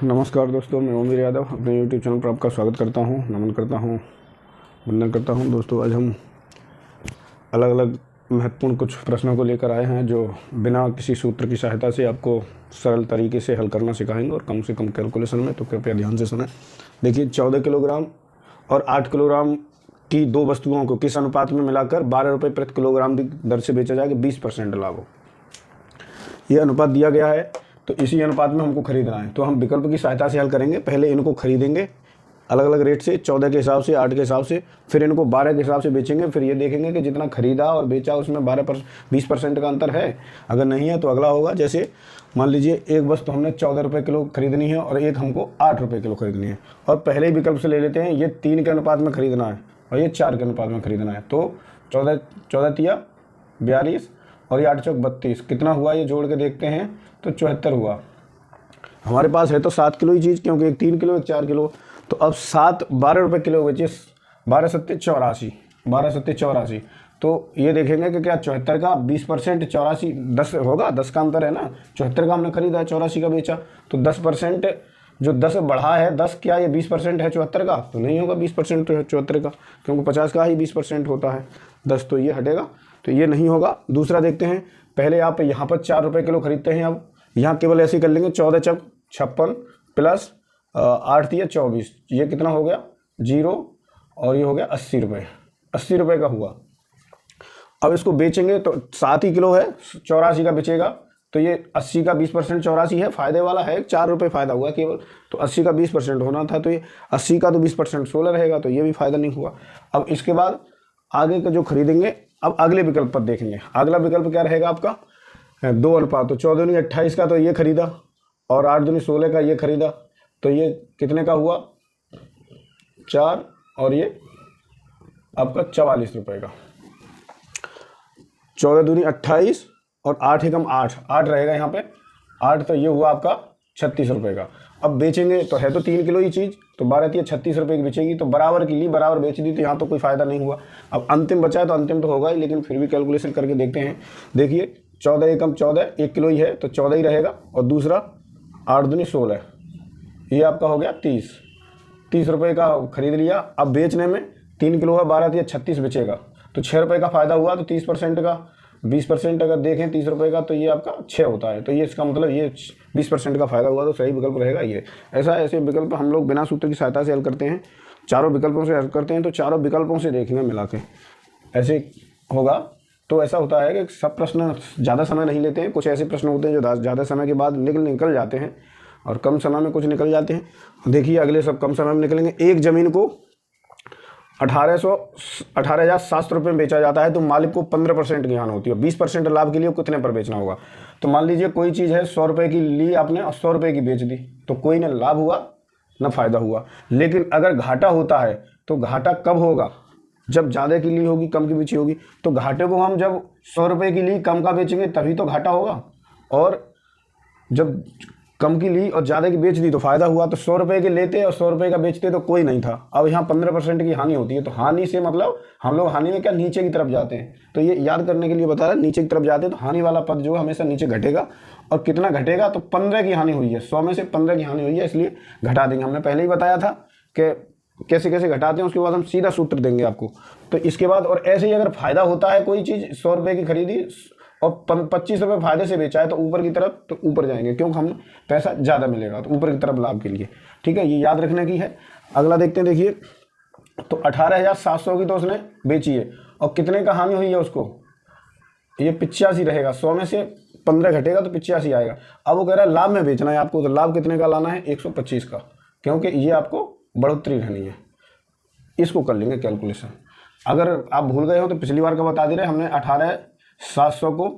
नमस्कार दोस्तों, मैं ओमवीर यादव अपने यूट्यूब चैनल पर आपका स्वागत करता हूं, नमन करता हूं, वंदन करता हूं। दोस्तों, आज हम अलग अलग महत्वपूर्ण कुछ प्रश्नों को लेकर आए हैं जो बिना किसी सूत्र की सहायता से आपको सरल तरीके से हल करना सिखाएंगे और कम से कम कैलकुलेशन में। तो कृपया ध्यान से सुनें। देखिए, 14 किलोग्राम और 8 किलोग्राम की दो वस्तुओं को किस अनुपात में मिलाकर 12 रुपये प्रति किलोग्राम की दर से बेचा जाएगा 20% लाभ हो। ये अनुपात दिया गया है, तो इसी अनुपात में हमको खरीदना है। तो हम विकल्प की सहायता से हल करेंगे। पहले इनको खरीदेंगे अलग अलग रेट से, 14 के हिसाब से, 8 के हिसाब से, फिर इनको 12 के हिसाब से बेचेंगे। फिर ये देखेंगे कि जितना खरीदा और बेचा उसमें 20% का अंतर है। अगर नहीं है तो अगला होगा। जैसे मान लीजिए एक वस्तु हमने 14 रुपये किलो खरीदनी है और एक हमको 8 रुपये किलो खरीदनी है, और पहले ही विकल्प से ले लेते हैं ये 3 के अनुपात में खरीदना है और ये 4 के अनुपात में खरीदना है। तो 14 तिया 42 और ये 8 चौक 32, कितना हुआ ये जोड़ के देखते हैं तो 74 हुआ। हमारे पास है तो 7 किलो ही चीज़, क्योंकि एक 3 किलो एक 4 किलो। तो अब 12 रुपये किलो बेचे, 12 सत्ते 84, 12 सत्ते 84। तो ये देखेंगे कि क्या 74 का 20% 84 10 होगा, 10 का अंतर है ना। 74 का हमने खरीदा है, 84 का बेचा, तो 10% जो 10 बढ़ा है, 10 क्या ये 20% है 74 का? तो नहीं होगा 20% 74 का, क्योंकि 50 का ही 20% होता है 10, तो ये हटेगा, तो ये नहीं होगा। दूसरा देखते हैं। पहले आप यहाँ पर 4 रुपये किलो खरीदते हैं, अब यहाँ केवल ऐसे ही कर लेंगे। 14 चौक 56 प्लस 8 तिया 24, ये कितना हो गया 0, और ये हो गया 80 रुपये। 80 रुपये का हुआ। अब इसको बेचेंगे तो 7 ही किलो है, 84 का बेचेगा, तो ये 80 का 20% 84 है, फ़ायदे वाला है, 4 रुपये फ़ायदा हुआ केवल। तो 80 का 20% होना था, तो ये 80 का तो 20% 16 रहेगा, तो ये भी फ़ायदा नहीं हुआ। अब इसके बाद आगे का जो खरीदेंगे, अब अगले विकल्प पर देखेंगे। अगला विकल्प क्या रहेगा आपका? 2 अनुपात। तो 14 दूनी 28 का तो ये खरीदा, और 8 दूनी 16 का ये खरीदा, तो ये कितने का हुआ 4, और ये आपका 44 रुपये का। 14 दूनी 28 और 8 एकम 8 रहेगा यहाँ पे 8, तो ये हुआ आपका 36 रुपये का। अब बेचेंगे तो है तो 3 किलो ही चीज़, तो 12 तिया 36 रुपये की बेचेगी, तो बराबर की ली, बराबर बेच दी, तो यहाँ तो कोई फ़ायदा नहीं हुआ। अब अंतिम बचा है तो अंतिम तो होगा ही, लेकिन फिर भी कैलकुलेशन करके देखते हैं। देखिए 14 एकम 14, 1 किलो ही है तो 14 ही रहेगा, और दूसरा 8 दूनी 16, ये आपका हो गया 30 रुपये का खरीद लिया। अब बेचने में 3 किलो है, 12 तिया 36 बेचेगा, तो 6 रुपये का फ़ायदा हुआ। तो 30% का 20% अगर देखें 30 रुपये का, तो ये आपका 6 होता है। तो ये इसका मतलब ये 20% का फ़ायदा हुआ, तो सही विकल्प रहेगा ये। ऐसे विकल्प हम लोग बिना सूत्र की सहायता से हल करते हैं, चारों विकल्पों से हल करते हैं। तो चारों विकल्पों से देखेंगे मिला के, ऐसे होगा। तो ऐसा होता है कि सब प्रश्न ज़्यादा समय नहीं लेते हैं। कुछ ऐसे प्रश्न होते हैं जो ज़्यादा समय के बाद निकल जाते हैं, और कम समय में कुछ निकल जाते हैं। देखिए अगले सब कम समय में निकलेंगे। एक ज़मीन को 18,700 रुपये में बेचा जाता है, तो मालिक को 15% की हानि होती है। 20% लाभ के लिए कितने पर बेचना होगा? तो मान लीजिए कोई चीज़ है 100 रुपये की ली आपने और 100 रुपये की बेच दी, तो कोई ना लाभ हुआ ना फ़ायदा हुआ। लेकिन अगर घाटा होता है तो घाटा कब होगा? जब ज़्यादा की ली होगी, कम की बेची होगी। तो घाटे को हम जब 100 रुपये की ली कम का बेचेंगे तभी तो घाटा होगा, और जब कम की ली और ज़्यादा की बेच दी तो फ़ायदा हुआ। तो 100 रुपये के लेते और 100 रुपये का बेचते तो कोई नहीं था। अब यहाँ 15% की हानि होती है, तो हानि से मतलब हम लोग हानि में क्या नीचे की तरफ जाते हैं। तो ये याद करने के लिए बता रहा है, नीचे की तरफ जाते हैं तो हानि वाला पद जो है हमेशा नीचे घटेगा। और कितना घटेगा? तो 15 की हानि हुई है, 100 में से 15 की हानि हुई है, इसलिए घटा देंगे। हमने पहले ही बताया था कि कैसे कैसे घटाते हैं, उसके बाद हम सीधा सूत्र देंगे आपको। तो इसके बाद और ऐसे ही अगर फ़ायदा होता है, कोई चीज़ 100 रुपये की खरीदी और 25 रुपये फायदे से बेचा है, तो ऊपर की तरफ तो ऊपर जाएंगे, क्योंकि हम पैसा ज़्यादा मिलेगा, तो ऊपर की तरफ लाभ के लिए। ठीक है, ये याद रखने की है। अगला देखते हैं। देखिए, तो 18,700 की तो उसने बेची है, और कितने का हानि हुई है उसको? ये 85 रहेगा। 100 में से 15 घटेगा तो 85 आएगा। अब वो कह रहा है लाभ में बेचना है आपको, तो लाभ कितने का लाना है? 125 का, क्योंकि ये आपको बढ़ोतरी रहनी है। इसको कर लेंगे कैलकुलेशन। अगर आप भूल गए हो तो पिछली बार का बता दे रहे, हमने 18,700 को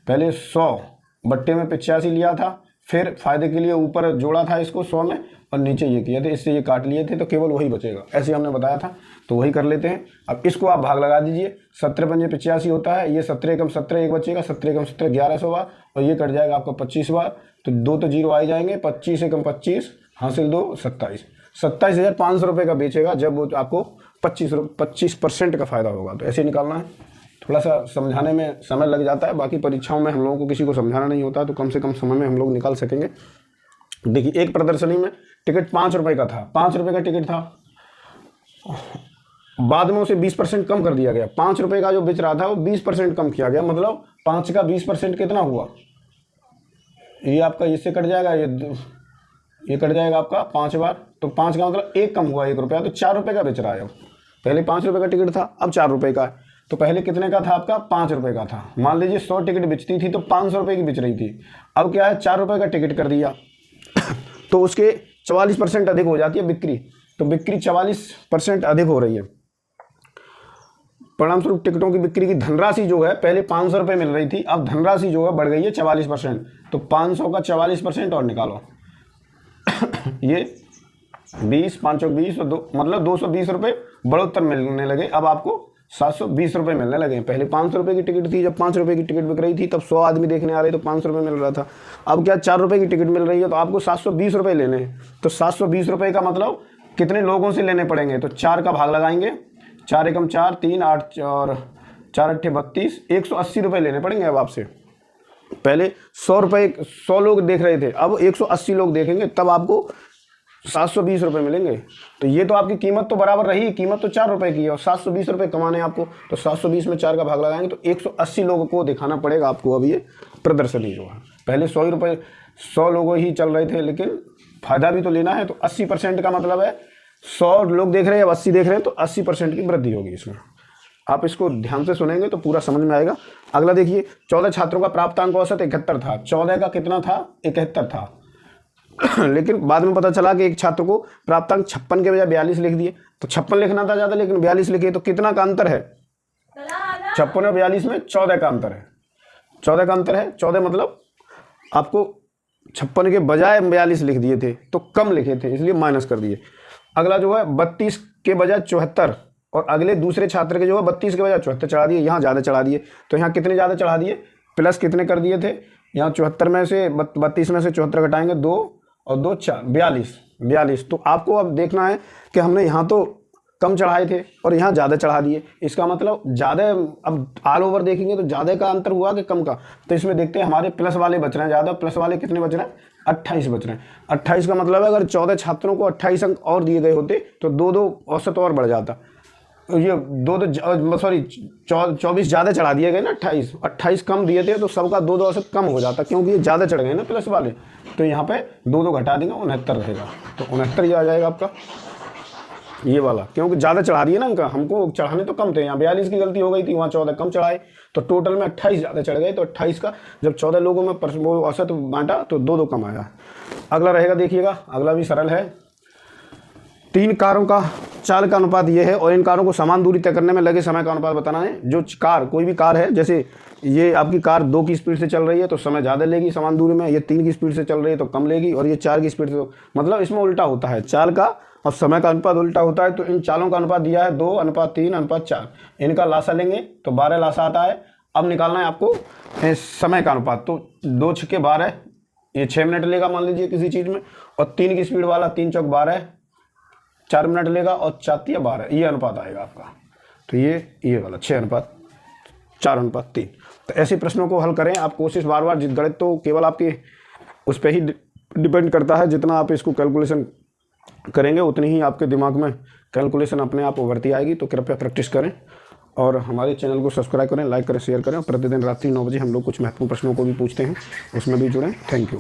पहले 100 बट्टे में 85 लिया था, फिर फायदे के लिए ऊपर जोड़ा था इसको 100 में, और नीचे ये किया था, इससे ये काट लिए थे, तो केवल वही बचेगा। ऐसे हमने बताया था, तो वही कर लेते हैं। अब इसको आप भाग लगा दीजिए। 17 पंजे 85 होता है, ये 17 एकम 17 एक बचेगा, 17 एकम 17 1100 बार, और ये कट जाएगा आपका 25 बार, तो 2 तो 0 आ ही जाएंगे। 25 एकम 25 हासिल 2 27, 27,500 रुपये का बेचेगा, जब वो आपको 25% का फ़ायदा होगा। तो ऐसे निकालना है। थोड़ा सा समझाने में समय लग जाता है, बाकी परीक्षाओं में हम लोगों को किसी को समझाना नहीं होता, तो कम से कम समय में हम लोग निकाल सकेंगे। देखिए एक प्रदर्शनी में टिकट 5 रुपये का था, 5 रुपये का टिकट था, बाद में उसे 20% कम कर दिया गया। 5 रुपये का जो बेच रहा था वो 20% कम किया गया, मतलब 5 का 20% कितना हुआ, ये आपका इससे कट जाएगा, ये कट जाएगा आपका 5 बार, तो 5 का मतलब 1 कम हुआ 1 रुपया, तो 4 रुपये का बेच रहा है। अब पहले 5 रुपये का टिकट था, अब 4 रुपये का है। तो पहले कितने का था आपका, 5 रुपये का था। मान लीजिए 100 टिकट बेचती थी तो 500 रुपये की बेच रही थी, अब क्या है 4 रुपये का टिकट कर दिया तो उसके 44% अधिक हो जाती है बिक्री, तो बिक्री 44% अधिक हो रही है। परिणामस्वरूप टिकटों की बिक्री की धनराशि जो है पहले 500 रुपये मिल रही थी, अब धनराशि जो है बढ़ गई है 44%, तो 500 का 44% और निकालो ये 20, 5 20 और 2 मतलब 220 रुपये बढ़ोत्तर मिलने लगे। अब आपको 720 रुपये मिलने लगे। पहले 500 रुपये की टिकट थी, जब 5 रुपये की टिकट बिक रही थी तब 100 आदमी देखने आ रहे तो 500 रुपये मिल रहा था। अब क्या 4 रुपये की टिकट मिल रही है तो आपको 720 रुपये लेने हैं, तो 720 रुपये का मतलब कितने लोगों से लेने पड़ेंगे, तो 4 का भाग लगाएंगे, 4 एकम 4, 3 8 और 4 अट्ठे 32, 180 रुपये लेने पड़ेंगे अब आपसे। पहले 100 रुपये 100 लोग देख रहे थे, अब 180 लोग देखेंगे तब आपको 720 रुपये मिलेंगे। तो ये तो आपकी कीमत तो बराबर रही, कीमत तो 4 रुपये की है और 720 रुपये कमाने आपको, तो 720 में 4 का भाग लगाएंगे तो 180 लोगों को दिखाना पड़ेगा आपको। अब ये प्रदर्शनी जो है पहले 100 रुपये 100 लोग ही चल रहे थे, लेकिन फ़ायदा भी तो लेना है, तो 80% का मतलब है 100 लोग देख रहे हैं अब 80 देख रहे हैं, तो 80% की वृद्धि होगी इसमें। आप इसको ध्यान से सुनेंगे तो पूरा समझ में आएगा। अगला देखिए, 14 छात्रों का प्राप्तांक औसत 71 था, 14 का कितना था, 71 था लेकिन बाद में पता चला कि एक छात्र को प्राप्तांक 56 के बजाय 42 लिख दिए, तो 56 लिखना था ज़्यादा लेकिन 42 लिखे, तो कितना का अंतर है, 56 और 42 में 14 का अंतर है, 14 का अंतर है। 14 मतलब आपको 56 के बजाय 42 लिख दिए थे तो कम लिखे थे, इसलिए माइनस कर दिए। अगला जो है 32 के बजाय 74, और अगले दूसरे छात्र के जो है 32 के बजाय 74 चढ़ा दिए, यहाँ ज़्यादा चढ़ा दिए, तो यहाँ कितने ज़्यादा चढ़ा दिए, प्लस कितने कर दिए थे, यहाँ 74 में से 32 में से 74 घटाएंगे 2 और 2 4 42। तो आपको अब देखना है कि हमने यहाँ तो कम चढ़ाए थे और यहाँ ज़्यादा चढ़ा दिए, इसका मतलब ज़्यादा, अब ऑल ओवर देखेंगे तो ज़्यादा का अंतर हुआ कि कम का। तो इसमें देखते हैं हमारे प्लस वाले बच रहे हैं ज़्यादा, प्लस वाले कितने बच रहे हैं, 28 बच रहे हैं। 28 का मतलब है अगर 14 छात्रों को 28 अंक और दिए गए होते तो 2 औसत और बढ़ जाता। ये 24 ज़्यादा चढ़ा दिए गए ना, 28 कम दिए थे तो सबका 2 औसत कम हो जाता, क्योंकि ये ज़्यादा चढ़ गए ना प्लस वाले, तो यहाँ पे 2 घटा देंगे 69 रहेगा, तो 69 ये आ जाएगा आपका ये वाला, क्योंकि ज़्यादा चढ़ा दिए ना इनका, हमको चढ़ाने तो कम थे, यहाँ 42 की गलती हो गई थी, वहाँ 14 कम चढ़ाए, तो टोटल में 28 ज़्यादा चढ़ गए, तो 28 का जब 14 लोगों में वो औसत बांटा तो 2 कम आया। अगला रहेगा देखिएगा, अगला भी सरल है, 3 कारों का चाल का अनुपात ये है और इन कारों को समान दूरी तय करने में लगे समय का अनुपात बताना है। जो कार, कोई भी कार है, जैसे ये आपकी कार 2 की स्पीड से चल रही है तो समय ज़्यादा लेगी समान दूरी में, ये 3 की स्पीड से चल रही है तो कम लेगी, और ये 4 की स्पीड से, मतलब इसमें उल्टा होता है, चाल का और समय का अनुपात उल्टा होता है। तो इन चालों का अनुपात दिया है 2:3:4, इनका लासा लेंगे तो 12 लासा आता है। अब निकालना है आपको समय का अनुपात, तो 2 छक्के 12, ये 6 मिनट लेगा मान लीजिए किसी चीज़ में, और 3 की स्पीड वाला 3 चौक 12, 4 मिनट लेगा, और 4 12, ये अनुपात आएगा आपका। तो ये वाला 6:4:3। तो ऐसे प्रश्नों को हल करें आप, कोशिश बार बार, गणित तो केवल आपके उस पर ही डिपेंड करता है, जितना आप इसको कैलकुलेशन करेंगे उतनी ही आपके दिमाग में कैलकुलेशन अपने आप उभरती आएगी। तो कृपया प्रैक्टिस करें और हमारे चैनल को सब्सक्राइब करें, लाइक करें, शेयर करें, और प्रतिदिन रात्रि 9 बजे हम लोग कुछ महत्वपूर्ण प्रश्नों को भी पूछते हैं, उसमें भी जुड़ें। Thank you.